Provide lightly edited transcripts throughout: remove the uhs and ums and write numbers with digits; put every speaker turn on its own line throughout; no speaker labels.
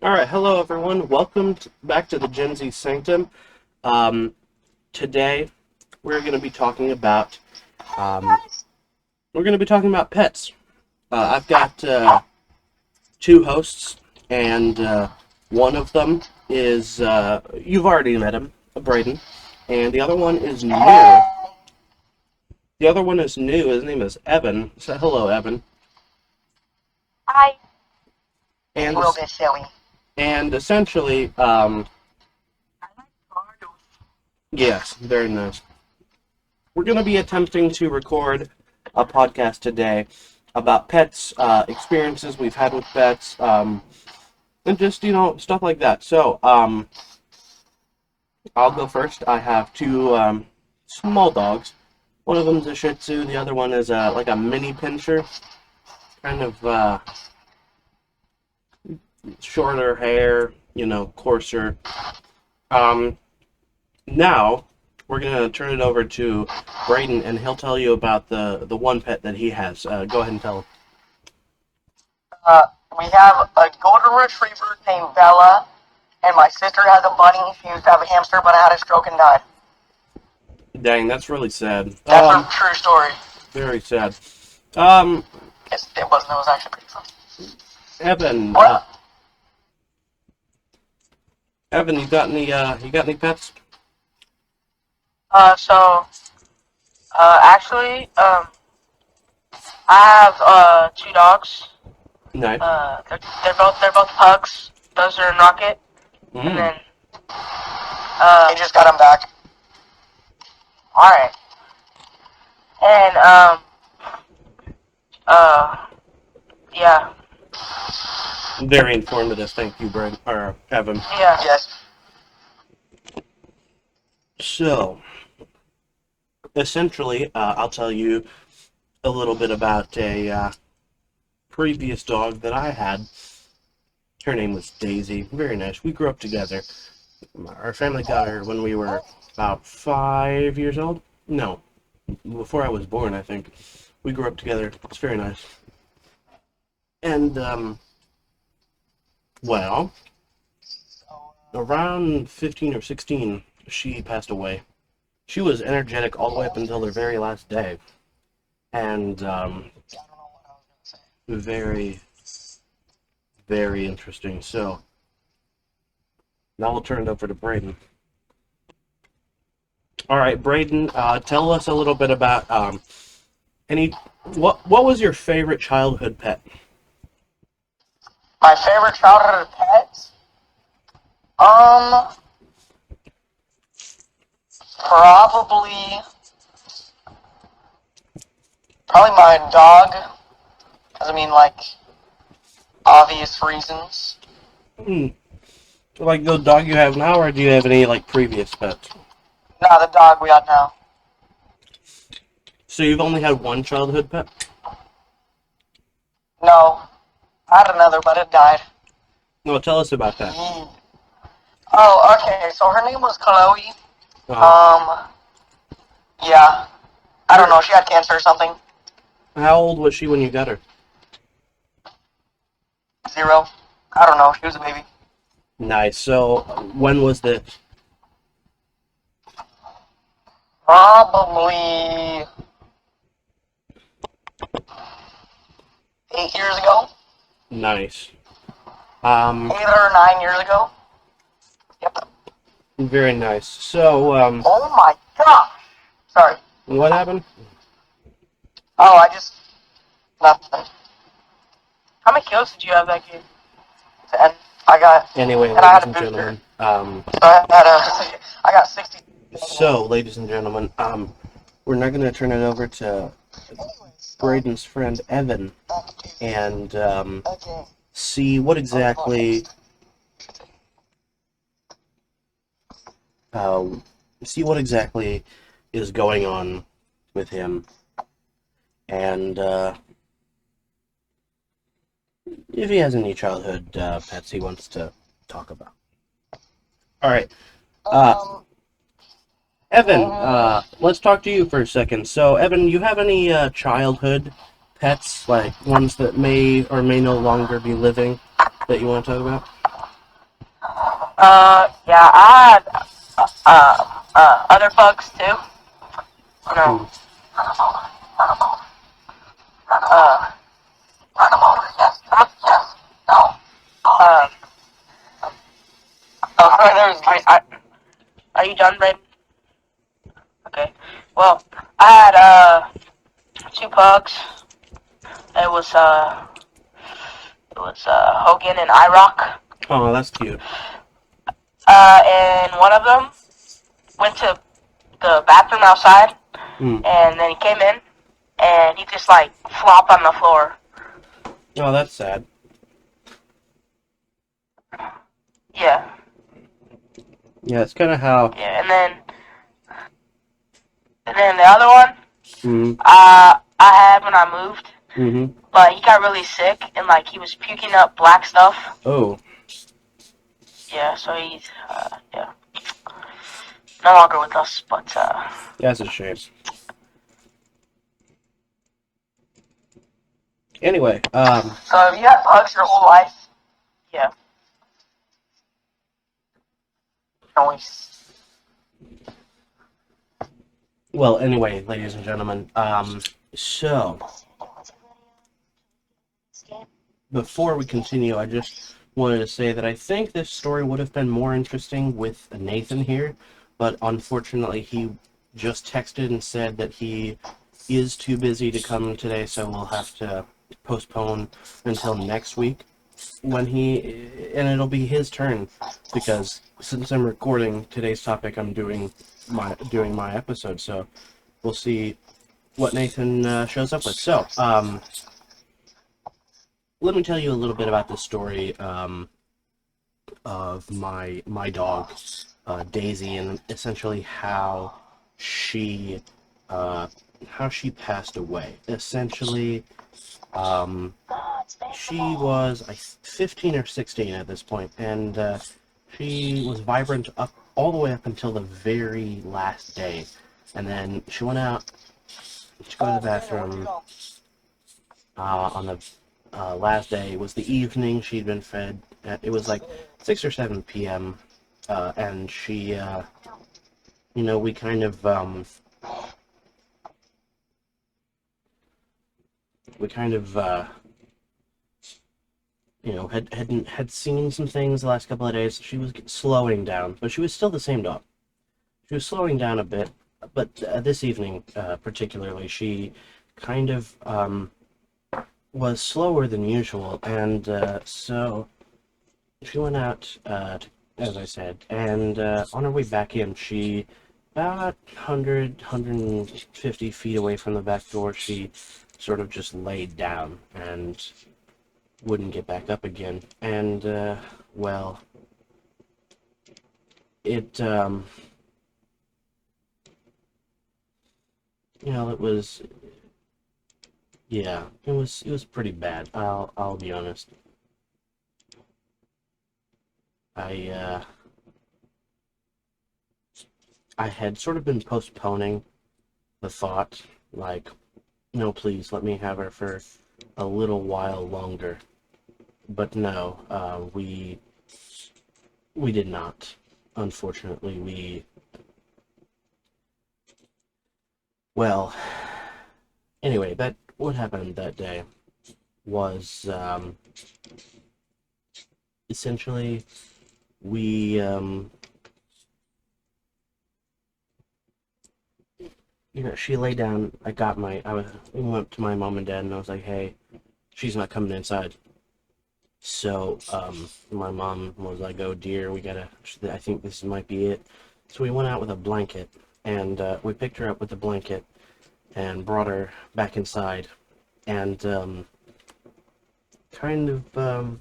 All right, hello everyone. Welcome back to the Gen Z Sanctum. Um, Today we're going to be talking about um, pets. I've got two hosts, and one of them is you've already met him, Braden, and the other one is new. The other one is new. His name is Evan. So hello, Evan.
Hi. It's
And
a little bit silly.
essentially, yes, very nice. We're going to be attempting to record a podcast today about pets, experiences we've had with pets, and just, stuff like that. So, I'll go first. I have two small dogs. One of them's a Shih Tzu. The other one is like a mini pincher, kind of shorter hair, coarser. Um, Now, we're going to turn it over to Braden, and he'll tell you about the one pet that he has. Go ahead and tell him.
Uh, we have a golden retriever named Bella, and my sister has a bunny. She used to have a hamster, but I had a stroke and died.
Dang, that's really sad.
That's a true story.
Very sad. Um,
It wasn't. It was actually pretty fun.
Evan,
What?
Evan, you got any pets?
I have two dogs.
No.
They're both pugs. Buzzer and Rocket. And then he just got them back. All right. And yeah.
Very informative. Thank you, Braden or Evan.
Yeah. Yes.
So, essentially, I'll tell you a little bit about a previous dog that I had. Her name was Daisy. Very nice. We grew up together. Our family got her when we were about 5 years old. No, before I was born, I think. We grew up together. It's very nice. And, well, around 15 or 16, she passed away. She was energetic all the way up until her very last day. And, very, very interesting. So, now we'll turn it over to Braden. All right, Braden, tell us a little bit about what was your favorite childhood pet?
My favorite childhood pet? Um, probably, probably my dog. Cause I mean, like, obvious reasons.
Like the dog you have now, or do you have any like previous pets?
Nah, the dog we got now.
So you've only had one childhood pet?
No, I had another, but it died.
Well, tell us about that.
Oh, okay. So her name was Chloe.
Uh,
Yeah. I don't know. She had cancer or something.
how old was she when you got her?
0. I don't know. She was a baby.
Nice. So when was this?
Probably 8 years ago.
Nice.
8 or 9 years ago. Yep.
Very nice. So,
Oh my gosh. Sorry.
what happened?
Oh, nothing. How many kills did you have that game? 10. I got.
Anyway,
And I had
ladies
a
and
booster.
gentlemen,
So I got 60.
ladies and gentlemen, we're now going to turn it over to Braden's friend Evan, and see what exactly is going on with him, and if he has any childhood pets he wants to talk about. All right, Evan, let's talk to you for a second. So, Evan, you have any childhood pets, like ones that may or may no longer be living, that you want to talk about?
Yeah, I had other pugs too. You know, uh, uh, are you done, Braden? Okay. Well, I had two pugs. It was Hogan and IROC.
Oh, that's cute.
And one of them went to the bathroom outside,
Mm.
and then he came in, and he just like flopped on the floor.
Oh, that's sad.
Yeah.
Yeah, it's kind of how.
Yeah, and then the other one,
Mm.
I had when I moved,
Mm-hmm.
but he got really sick and like he was puking up black stuff.
Oh.
Yeah, so he's yeah, no longer with us. But
That's a shame. Anyway,
so have you had pugs your whole life? Yeah. Always.
well, anyway, ladies and gentlemen, so before we continue, I just wanted to say that I think this story would have been more interesting with Nathan here, but unfortunately he just texted and said that he is too busy to come today, so we'll have to postpone until next week when and it'll be his turn, because since I'm recording today's topic, I'm doing my episode, so we'll see what Nathan shows up with. So, let me tell you a little bit about the story of my dog, Daisy, and essentially she uh, how she passed away. Essentially, she was 15 or 16 at this point, and she was vibrant up all the way up until the very last day, and then she went out to go to the bathroom on the last day. It was the evening. She'd been fed. It was like 6 or 7 p.m. And she, we kind of, we kind of, had seen some things the last couple of days. She was slowing down, but she was still the same dog. She was slowing down a bit, but this evening, particularly, she kind of was slower than usual, and so she went out, as I said, and on her way back in, she, about 150 feet away from the back door, she sort of just laid down and wouldn't get back up again. And, well, it, it was, yeah, it was pretty bad. I'll be honest. I, I had sort of been postponing the thought, like, no, please let me have her for a little while longer. But no, we did not. Unfortunately, well, anyway, that what happened that day was essentially we she lay down. We went to my mom and dad, and I was like, hey, she's not coming inside. So, my mom was like, oh dear, I think this might be it. So we went out with a blanket, and we picked her up with the blanket and brought her back inside, and kind of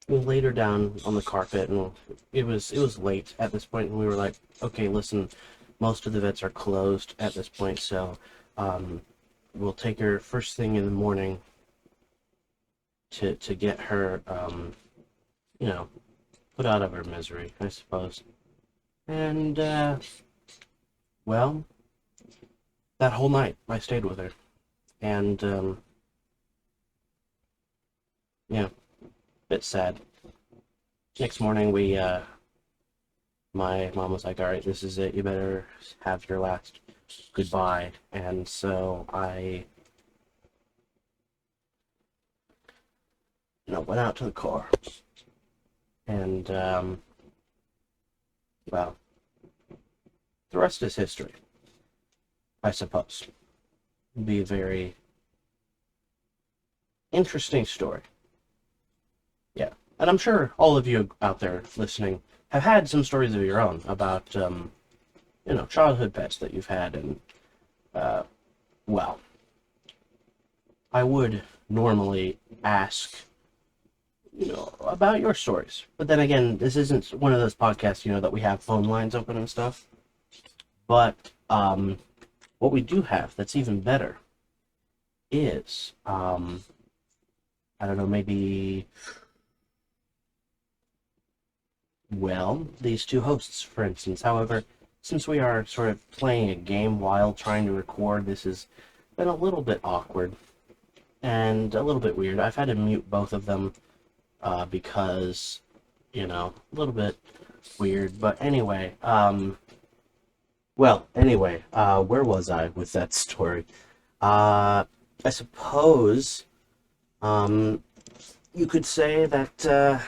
we laid her down on the carpet, and it was late at this point, and we were like, okay, listen, most of the vets are closed at this point, so we'll take her first thing in the morning to get her put out of her misery, I suppose. And well, that whole night I stayed with her, and yeah, bit sad. next morning, my mom was like, "All right, this is it. You better have your last goodbye." And so I, went out to the car, and well, the rest is history, I suppose. It'd be a very interesting story. Yeah, and I'm sure all of you out there listening have had some stories of your own about, childhood pets that you've had, and uh, well, I would normally ask, about your stories. But then again, this isn't one of those podcasts, that we have phone lines open and stuff. But what we do have that's even better is, I don't know, maybe, well, these two hosts, for instance. However, since we are sort of playing a game while trying to record, this has been a little bit awkward and a little bit weird. I've had to mute both of them because, a little bit weird. But anyway, where was I with that story? I suppose, you could say that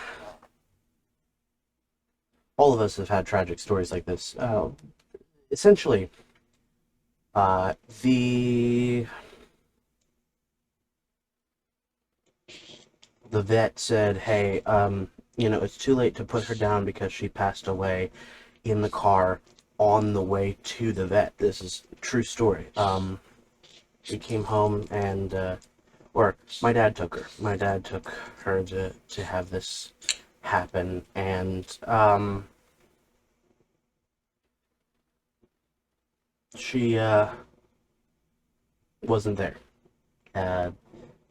all of us have had tragic stories like this. Essentially, the vet said, "Hey, it's too late to put her down because she passed away in the car on the way to the vet." This is a true story. We came home and, or my dad took her. My dad took her to have this happen, and she wasn't there.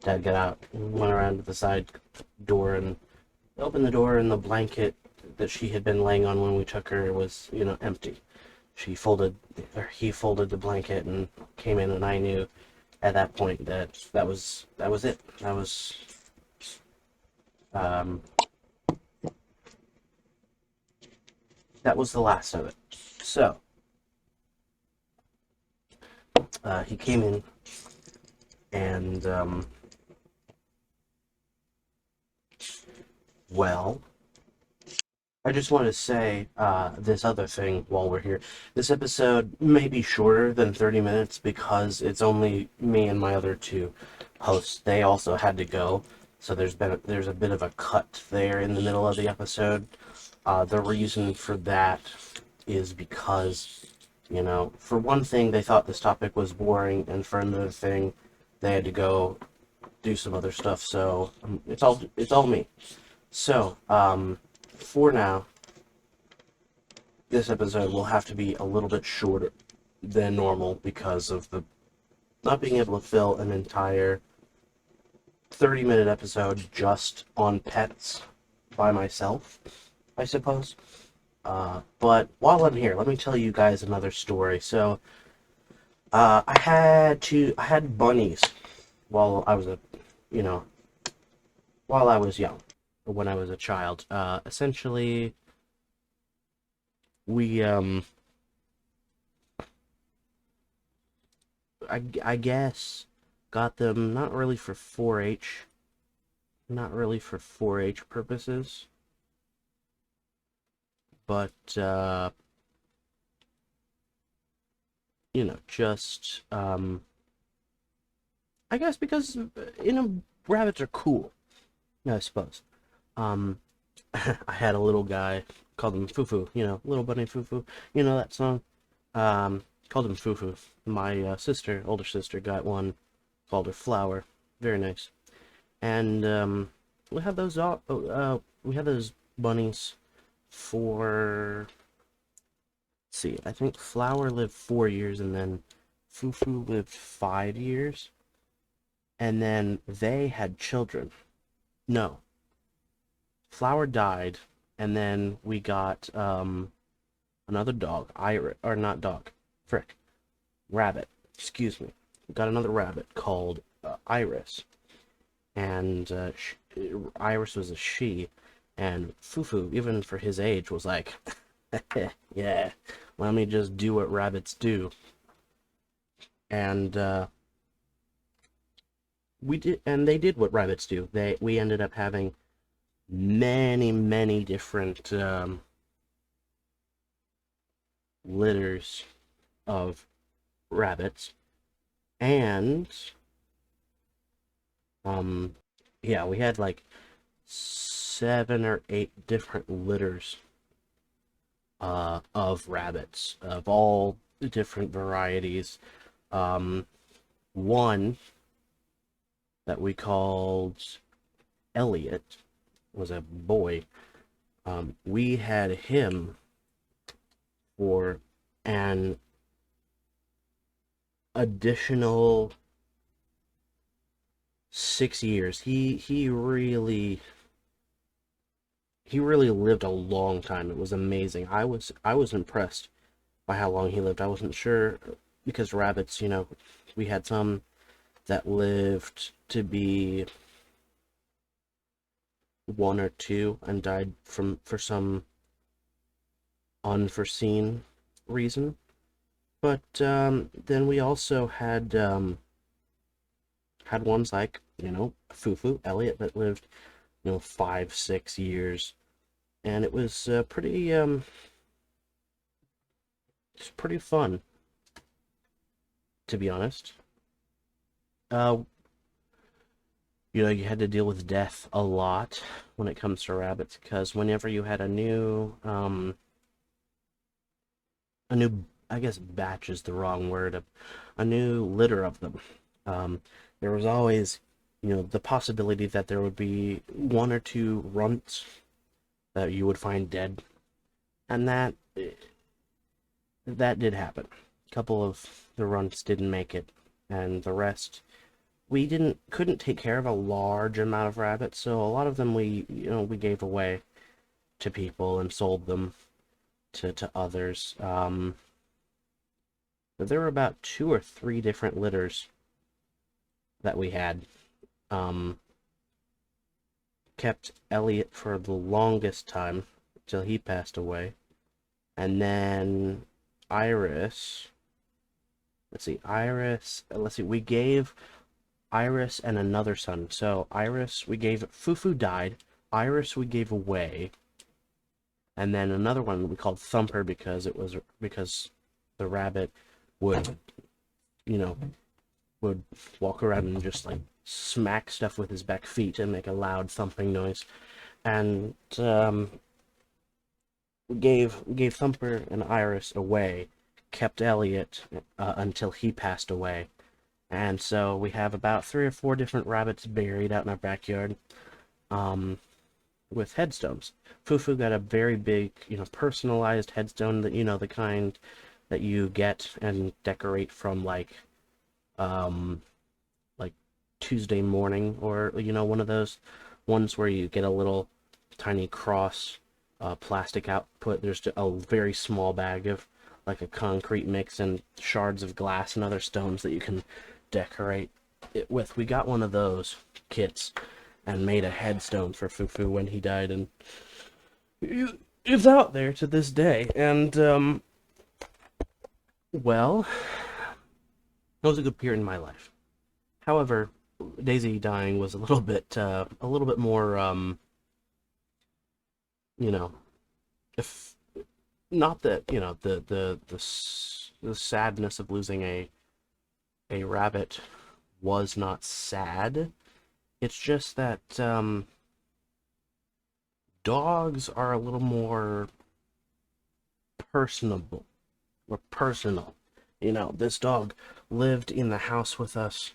Dad got out, went around to the side door, and opened the door, and the blanket that she had been laying on when we took her was, empty. He folded the blanket and came in, and I knew at that point that was it. Um, that was the last of it. So he came in, and well, I just want to say this other thing while we're here. This episode may be shorter than 30 minutes because it's only me and my other two hosts. They also had to go, so there's a bit of a cut there in the middle of the episode. The reason for that is because, for one thing, they thought this topic was boring, and for another thing, they had to go do some other stuff. So it's all me. So for now, this episode will have to be a little bit shorter than normal because of the not being able to fill an entire 30-minute episode just on pets by myself, I suppose. But while I'm here, let me tell you guys another story. So, I had bunnies while I was while I was young, when I was a child. Essentially, we I guess got them not really for 4-H, purposes, but just I guess because rabbits are cool, I suppose. Um, I had a little guy, called him Fufu, little bunny Fufu, that song. Called him Fufu. My older sister, got one, called her Flower. Very nice. And we had those bunnies for, let's see, I think Flower lived 4 years, and then Fufu lived 5 years, and then they had children. No, Flower died, and then we got another dog, or not dog, frick, rabbit. Excuse me. We got another rabbit called Iris, and Iris was a she, And Fufu, even for his age, was like, yeah, let me just do what rabbits do. And they did what rabbits do. We ended up having many different litters of rabbits, and yeah, we had like 7 or 8 different litters of rabbits of all different varieties. One that we called Elliot was a boy. We had him for an additional 6 years. He really lived a long time. It was amazing. I was impressed by how long he lived. I wasn't sure because rabbits, we had some that lived to be 1 or 2 and died for some unforeseen reason. But then we also had ones like Fufu Elliot that lived 5 6 years, and it was it's pretty fun, to be honest. Uh, you had to deal with death a lot when it comes to rabbits, because whenever you had a new, I guess batch is the wrong word, a new litter of them, there was always, the possibility that there would be 1 or 2 runts that you would find dead, and that did happen. A couple of the runts didn't make it, and the rest we couldn't take care of a large amount of rabbits, so a lot of them we gave away to people and sold them to others. But there were about 2 or 3 different litters that we had. Kept Elliot for the longest time till he passed away, and then Iris. Let's see. We gave Iris and another son. So Iris, Fufu died. Iris we gave away, and then another one we called Thumper because the rabbit would, you know, would walk around and just like smack stuff with his back feet and make a loud thumping noise. And we gave Thumper and Iris away, kept Elliot until he passed away. And so we have about 3 or 4 different rabbits buried out in our backyard, with headstones. Fufu got a very big, personalized headstone, that the kind that you get and decorate from like Tuesday morning, or one of those ones where you get a little tiny cross, plastic output. There's a very small bag of like a concrete mix and shards of glass and other stones that you can decorate it with. We got one of those kits and made a headstone for Fufu when he died, and it's out there to this day. And well, it was a good period in my life. However, Daisy dying was a little bit more, if not that, the sadness of losing a rabbit was not sad. It's just that dogs are a little more personable or personal. This dog lived in the house with us,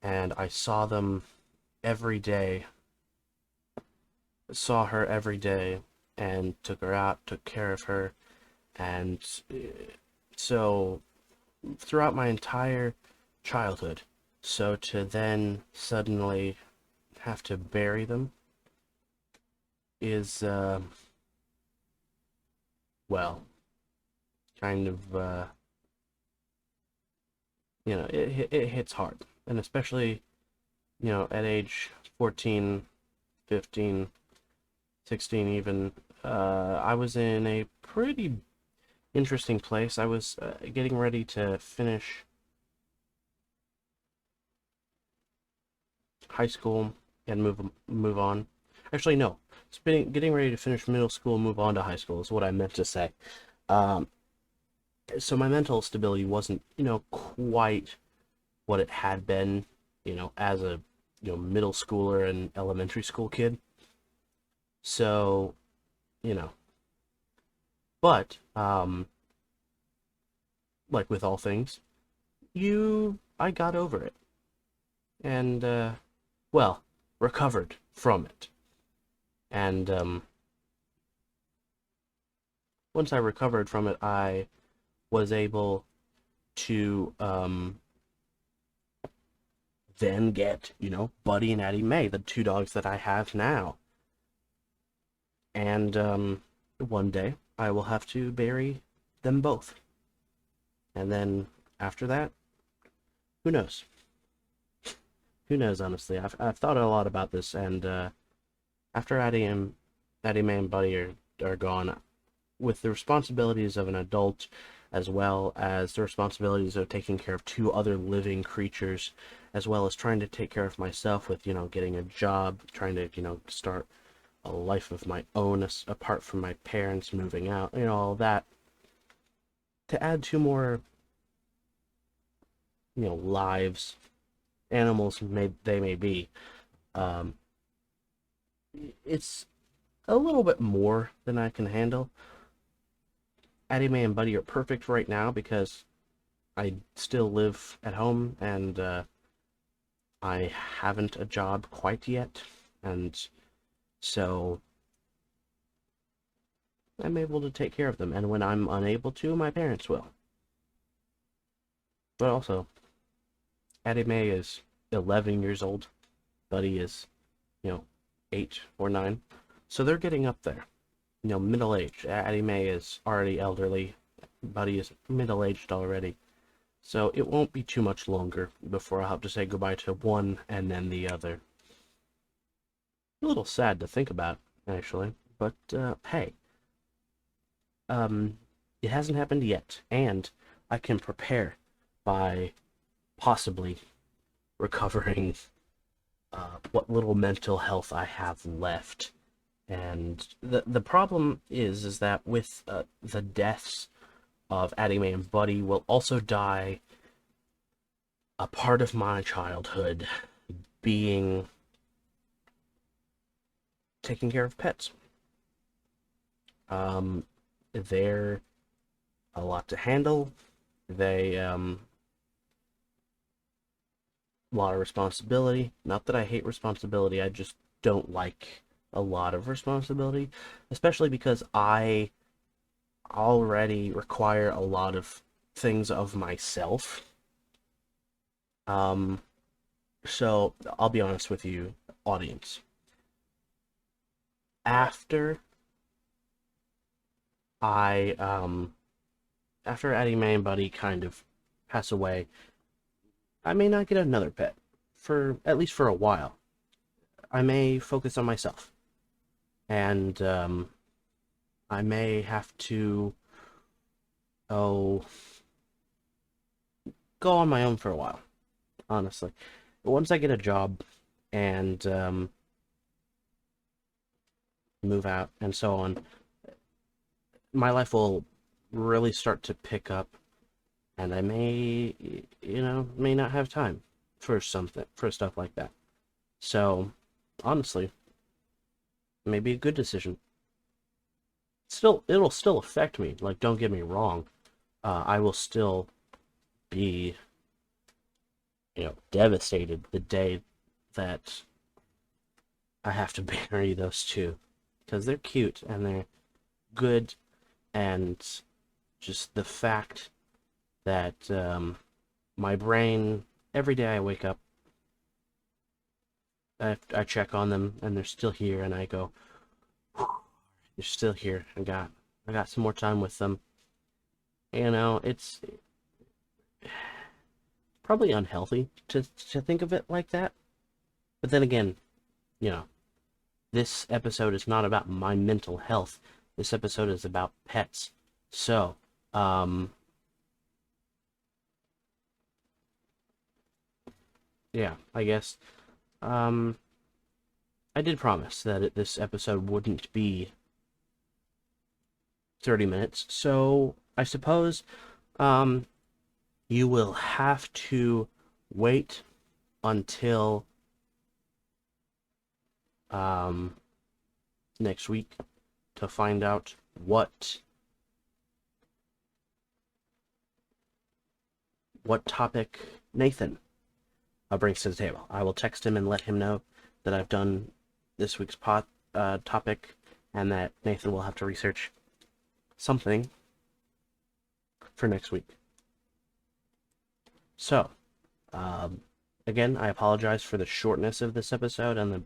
and I saw every day. Saw her every day, and took her out, took care of her, and so throughout my entire childhood. So to then suddenly have to bury them is, well, kind of, it hits hard. And especially, at age 14, 15, 16 even. I was in a pretty interesting place. I was getting ready to finish high school and move on. Actually, no. Getting ready to finish middle school and move on to high school is what I meant to say. Um, so my mental stability wasn't, quite what it had been, as a, middle schooler and elementary school kid. So, you know, but like with all things, I got over it and well, recovered from it. And once I recovered from it, I was able to then get, Buddy and Addie Mae, the two dogs that I have now. And one day I will have to bury them both. And then after that, who knows? Who knows, honestly? I've thought a lot about this, and after Addie Mae and Buddy are gone, with the responsibilities of an adult, as well as the responsibilities of taking care of two other living creatures, as well as trying to take care of myself with, getting a job, trying to, start a life of my own apart from my parents moving out, all that. To add two more, lives, animals may be, um, it's a little bit more than I can handle. Addie Mae and Buddy are perfect right now because I still live at home and I haven't a job quite yet, and so I'm able to take care of them. And when I'm unable to, my parents will. But also, Addie Mae is 11 years old. Buddy is, 8 or 9. So they're getting up there. Middle aged. Addie Mae is already elderly. Buddy is middle aged already. So it won't be too much longer before I'll have to say goodbye to one and then the other. A little sad to think about, actually. But, hey. It hasn't happened yet. And I can prepare by possibly recovering what little mental health I have left. And the problem is that with the deaths of Addie Mae and Buddy will also die a part of my childhood being taking care of pets. They're a lot to handle. They a lot of responsibility. Not that I hate responsibility, I just don't like a lot of responsibility, especially because I already require a lot of things of myself. Um, so I'll be honest with you, audience. After I after Addie Mae and Buddy kind of pass away, I may not get another pet for at least for a while. I may focus on myself, and I may have to oh go on my own for a while. Honestly, but once I get a job and move out and so on, my life will really start to pick up, and I may not have time for stuff like that. So, honestly, maybe a good decision. It'll still affect me. Like, don't get me wrong. I will still be, devastated the day that I have to bury those two, because they're cute and they're good, and just the fact that my brain, every day I wake up, I check on them and they're still here, and I go, they're still here. I got some more time with them. It's probably unhealthy to think of it like that. But then again, you know, this episode is not about my mental health. This episode is about pets. So, yeah, I guess, I did promise that this episode wouldn't be 30 minutes, so I suppose, you will have to wait until, next week to find out what topic Nathan brings to the table. I will text him and let him know that I've done this week's topic, and that Nathan will have to research something for next week. So, again, I apologize for the shortness of this episode and the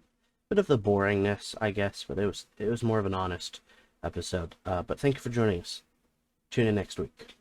bit of the boringness, I guess, but it was more of an honest episode. But thank you for joining us. Tune in next week.